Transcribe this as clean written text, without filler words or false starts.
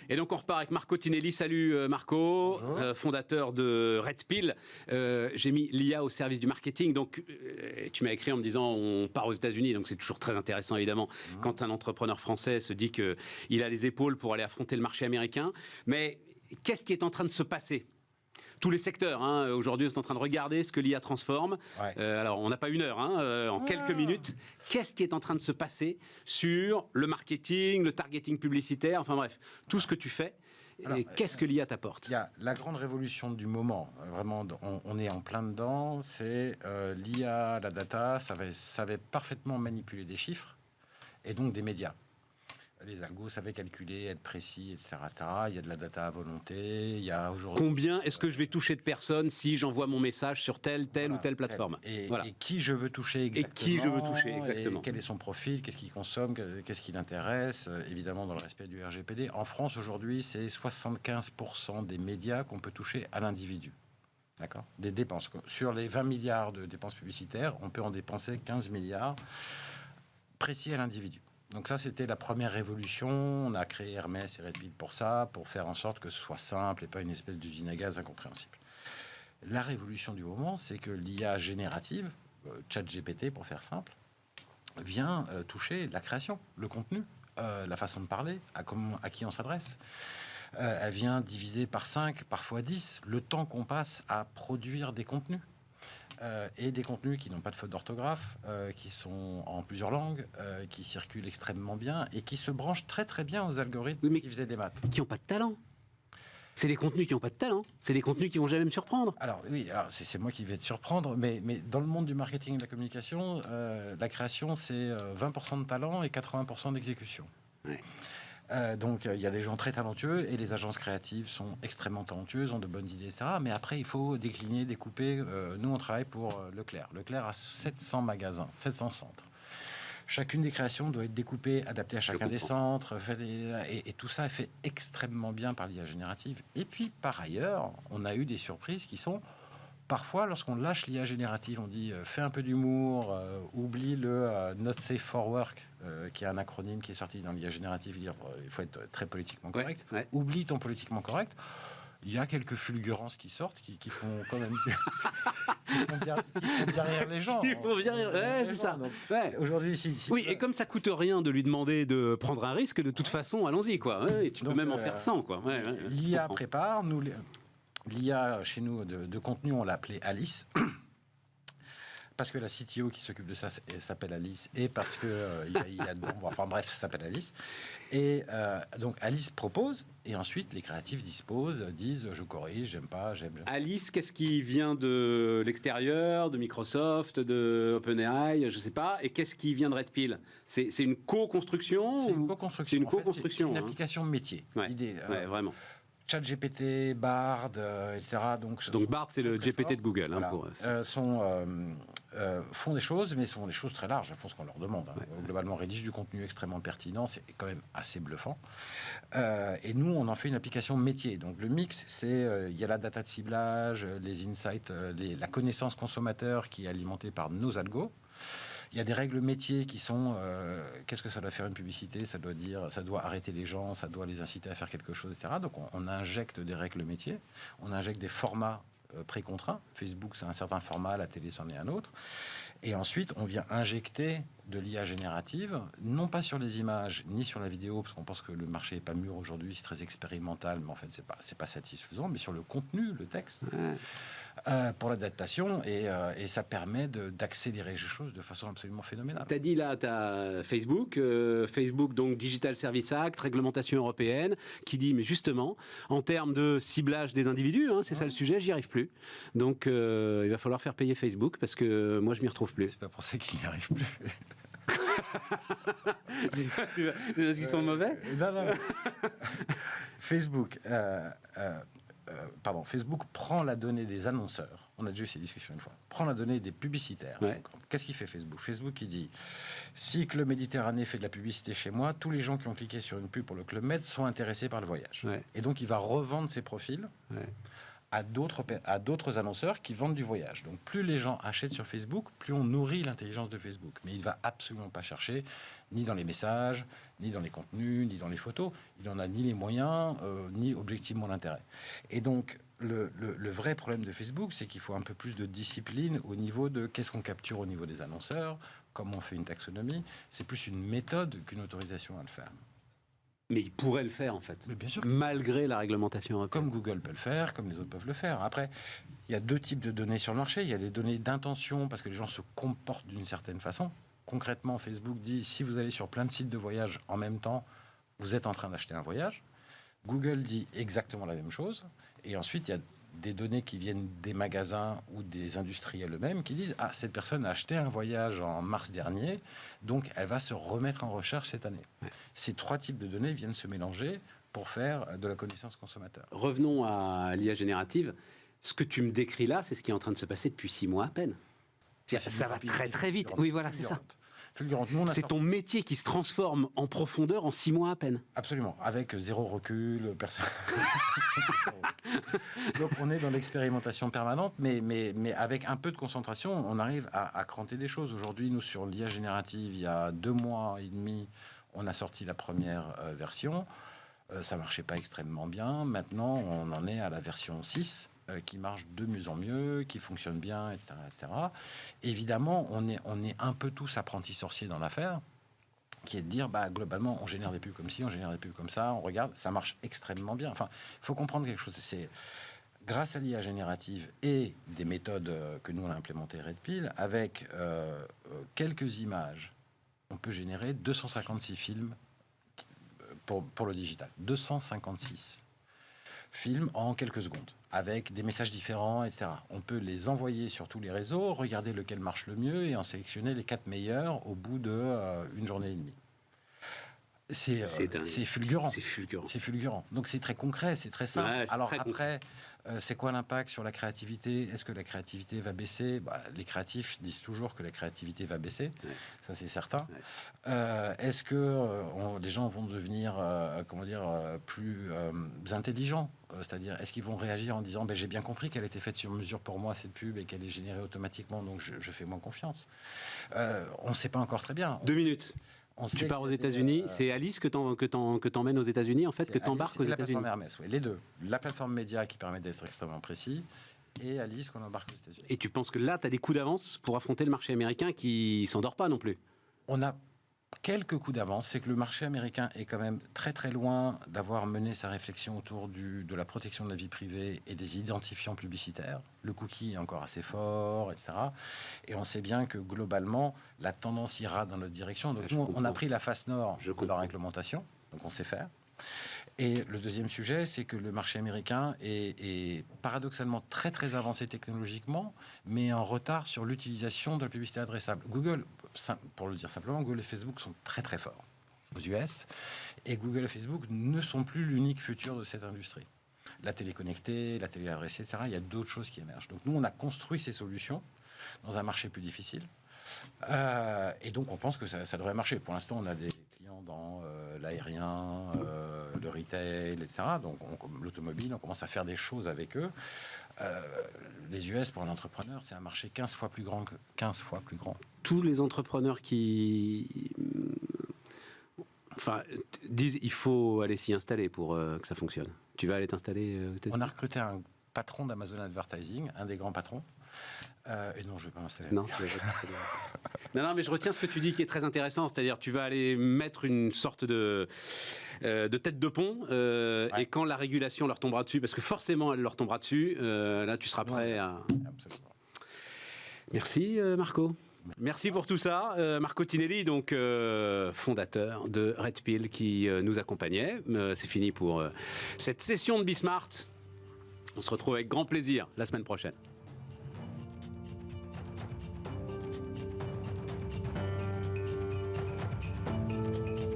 Et donc on repart avec Marco Tinelli. Salut Marco, fondateur de Red Pill. J'ai mis l'IA au service du marketing. Donc tu m'as écrit en me disant on part aux États-Unis, donc c'est toujours très intéressant évidemment quand un entrepreneur français se dit qu'il a les épaules pour aller affronter le marché américain. Mais qu'est-ce qui est en train de se passer ? Tous les secteurs, aujourd'hui, sont en train de regarder ce que l'IA transforme. Ouais. Alors, on n'a pas une heure, en quelques minutes. Qu'est-ce qui est en train de se passer sur le marketing, le targeting publicitaire, enfin bref, tout ce que tu fais. Alors, et qu'est-ce que l'IA t'apporte ? Il y a la grande révolution du moment, vraiment, on est en plein dedans, c'est l'IA, la data, ça va parfaitement manipuler des chiffres et donc des médias. Les algos savaient calculer, être précis, etc., etc. Il y a de la data à volonté. Il y a aujourd'hui... Combien est-ce que je vais toucher de personnes si j'envoie mon message sur telle ou telle plateforme ? Et qui je veux toucher exactement. Et quel est son profil, qu'est-ce qu'il consomme, qu'est-ce qui l'intéresse, évidemment dans le respect du RGPD. En France, aujourd'hui, c'est 75% des médias qu'on peut toucher à l'individu. D'accord ? Des dépenses. Sur les 20 milliards de dépenses publicitaires, on peut en dépenser 15 milliards précis à l'individu. Donc ça, c'était la première révolution. On a créé Hermès et Red Pill pour ça, pour faire en sorte que ce soit simple et pas une espèce d'usine à gaz incompréhensible. La révolution du moment, c'est que l'IA générative, ChatGPT pour faire simple, vient toucher la création, le contenu, la façon de parler, à qui on s'adresse. Elle vient diviser par 5, parfois 10, le temps qu'on passe à produire des contenus. Et des contenus qui n'ont pas de faute d'orthographe, qui sont en plusieurs langues, qui circulent extrêmement bien et qui se branchent très très bien aux algorithmes qui faisaient des maths. Qui n'ont pas de talent. C'est des contenus qui n'ont pas de talent. C'est des contenus qui vont jamais me surprendre. Alors oui, c'est moi qui vais te surprendre, mais dans le monde du marketing et de la communication, la création c'est 20% de talent et 80% d'exécution. Ouais. Donc il y a des gens très talentueux et les agences créatives sont extrêmement talentueuses, ont de bonnes idées, etc. Mais après, il faut décliner, découper. Nous, on travaille pour Leclerc. Leclerc a 700 magasins, 700 centres. Chacune des créations doit être découpée, adaptée à chacun des centres. Et tout ça est fait extrêmement bien par l'IA générative. Et puis, par ailleurs, on a eu des surprises qui sont... Parfois, lorsqu'on lâche l'IA générative, on dit fais un peu d'humour, oublie le Not Safe for Work, qui est un acronyme qui est sorti dans l'IA générative, dire il faut être très politiquement correct. Ouais. Oublie ton politiquement correct. Il y a quelques fulgurances qui sortent, qui font quand même qui font bien rire les gens. C'est ça. Donc, aujourd'hui, oui, et comme ça coûte rien de lui demander de prendre un risque, de toute façon, allons-y, quoi. Et tu peux même en faire 100, quoi. L'IA prépare, nous... L'IA, chez nous, de contenu, on l'a appelée Alice. Parce que la CTO qui s'occupe de ça s'appelle Alice. Et parce que il y a enfin bref, ça s'appelle Alice. Et donc, Alice propose. Et ensuite, les créatifs disent je corrige, j'aime pas, j'aime. Alice, qu'est-ce qui vient de l'extérieur, de Microsoft, de OpenAI, je sais pas. Et qu'est-ce qui vient de Red Pill ? C'est une co-construction ? C'est une co-construction. C'est une co-construction. C'est une application métier. Ouais. L'idée, vraiment. ChatGPT, Bard, etc. Donc Bard, c'est le GPT de Google. Voilà. Font des choses, mais font des choses très larges. Ils font ce qu'on leur demande. Ouais. Globalement, rédigent du contenu extrêmement pertinent. C'est quand même assez bluffant. Et nous, on en fait une application métier. Donc le mix, c'est il y a la data de ciblage, les insights, la connaissance consommateur qui est alimentée par nos algos. Il y a des règles métiers qui sont qu'est-ce que ça doit faire une publicité, ça doit arrêter les gens, ça doit les inciter à faire quelque chose, etc. Donc on injecte des règles métiers, on injecte des formats pré-contraints. Facebook, c'est un certain format, la télé, c'en est un autre. Et ensuite, on vient injecter de l'IA générative, non pas sur les images, ni sur la vidéo, parce qu'on pense que le marché n'est pas mûr aujourd'hui, c'est très expérimental, mais en fait, c'est pas satisfaisant, mais sur le contenu, le texte, pour l'adaptation, et ça permet d'accélérer les choses de façon absolument phénoménale. Tu as dit là, tu as Facebook, donc Digital Service Act, réglementation européenne, qui dit, mais justement, en termes de ciblage des individus, c'est ça le sujet, j'y arrive plus. Donc, il va falloir faire payer Facebook, parce que moi, je m'y retrouve plus. C'est pas pour ça qu'il n'y arrive plus. C'est parce qu'ils sont mauvais ? Non. Facebook, Facebook prend la donnée des annonceurs. On a déjà eu ces discussions une fois. Prend la donnée des publicitaires. Ouais. Donc, qu'est-ce qu'il fait Facebook ? Facebook, il dit si Club Méditerranée fait de la publicité chez moi, tous les gens qui ont cliqué sur une pub pour le Club Med sont intéressés par le voyage. Ouais. Et donc, il va revendre ses profils à d'autres annonceurs qui vendent du voyage. Donc plus les gens achètent sur Facebook, plus on nourrit l'intelligence de Facebook. Mais il ne va absolument pas chercher ni dans les messages, ni dans les contenus, ni dans les photos. Il n'en a ni les moyens, ni objectivement l'intérêt. Et donc le vrai problème de Facebook, c'est qu'il faut un peu plus de discipline au niveau de qu'est-ce qu'on capture au niveau des annonceurs, comment on fait une taxonomie. C'est plus une méthode qu'une autorisation à le faire. Mais il pourrait le faire, en fait. Mais bien sûr. Malgré la réglementation européenne. Comme Google peut le faire, comme les autres peuvent le faire. Après, il y a deux types de données sur le marché. Il y a des données d'intention, parce que les gens se comportent d'une certaine façon. Concrètement, Facebook dit, si vous allez sur plein de sites de voyage en même temps, vous êtes en train d'acheter un voyage. Google dit exactement la même chose. Et ensuite, il y a des données qui viennent des magasins ou des industriels eux-mêmes qui disent « Ah, cette personne a acheté un voyage en mars dernier, donc elle va se remettre en recherche cette année. » Ces trois types de données viennent se mélanger pour faire de la connaissance consommateur. Revenons à l'IA générative. Ce que tu me décris là, c'est ce qui est en train de se passer depuis 6 mois à peine. Ça va très très vite. Oui, voilà, c'est ça. C'est ton métier qui se transforme en profondeur en 6 mois à peine. Absolument, avec zéro recul, personne. Donc on est dans l'expérimentation permanente, mais avec un peu de concentration, on arrive à cranter des choses. Aujourd'hui, nous, sur l'IA générative, il y a 2 mois et demi, on a sorti la première version. Ça marchait pas extrêmement bien. Maintenant, on en est à la version 6. Qui marche de mieux en mieux, qui fonctionne bien, etc., etc. Évidemment, on est un peu tous apprentis sorciers dans l'affaire, qui est de dire, globalement, on génère des pubs comme ci, on génère des pubs comme ça, on regarde, ça marche extrêmement bien. Enfin, il faut comprendre quelque chose. C'est grâce à l'IA générative et des méthodes que nous, on a implémentées Red Pill, avec quelques images, on peut générer 256 films pour le digital. 256 films en quelques secondes, avec des messages différents, etc. On peut les envoyer sur tous les réseaux, regarder lequel marche le mieux et en sélectionner les 4 meilleurs au bout d'une journée et demie. C'est fulgurant. C'est fulgurant. Donc c'est très concret, c'est très simple. Ouais, alors après, c'est quoi l'impact sur la créativité? Est-ce que la créativité va baisser? Les créatifs disent toujours que la créativité va baisser, ça c'est certain. Ouais. Est-ce que les gens vont devenir plus intelligents? C'est-à-dire, est-ce qu'ils vont réagir en disant j'ai bien compris qu'elle était faite sur mesure pour moi, cette pub, et qu'elle est générée automatiquement, donc je fais moins confiance. On ne sait pas encore très bien. 2 minutes. Tu pars aux États-Unis, c'est Alice que t'emmènes aux États-Unis, en fait, que t'embarques aux États-Unis. La plateforme Hermès, oui, les deux. La plateforme média qui permet d'être extrêmement précis, et Alice qu'on embarque aux États-Unis. Et tu penses que là, tu as des coups d'avance pour affronter le marché américain qui s'endort pas non plus? On a quelques coups d'avance, c'est que le marché américain est quand même très très loin d'avoir mené sa réflexion autour de la protection de la vie privée et des identifiants publicitaires. Le cookie est encore assez fort, etc. Et on sait bien que globalement, la tendance ira dans notre direction. Donc nous, on a pris la face nord de la réglementation, donc on sait faire. Et le deuxième sujet, c'est que le marché américain est paradoxalement très très avancé technologiquement, mais en retard sur l'utilisation de la publicité adressable. Google, pour le dire simplement, Google et Facebook sont très très forts aux US, et Google et Facebook ne sont plus l'unique futur de cette industrie. La télé connectée, la télé adressée, etc., il y a d'autres choses qui émergent. Donc nous, on a construit ces solutions dans un marché plus difficile, et donc on pense que ça devrait marcher. Pour l'instant, on a des clients dans l'aérien, le retail, etc. Donc l'automobile, on commence à faire des choses avec eux. Les US, pour un entrepreneur, c'est un marché 15 fois plus grand. 15 fois plus grand. Tous les entrepreneurs qui disent il faut aller s'y installer pour que ça fonctionne. Tu vas aller t'installer aux États-Unis? On a recruté un patron d'Amazon Advertising, un des grands patrons. Et non, je ne vais pas m'installer. Non, non, mais je retiens ce que tu dis qui est très intéressant. C'est-à-dire, tu vas aller mettre une sorte de tête de pont, et quand la régulation leur tombera dessus, parce que forcément elle leur tombera dessus, là tu seras prêt à... Absolument. Merci Marco. Merci pour tout ça. Marco Tinelli, donc fondateur de Red Pill, qui nous accompagnait. C'est fini pour cette session de Bismart. On se retrouve avec grand plaisir la semaine prochaine.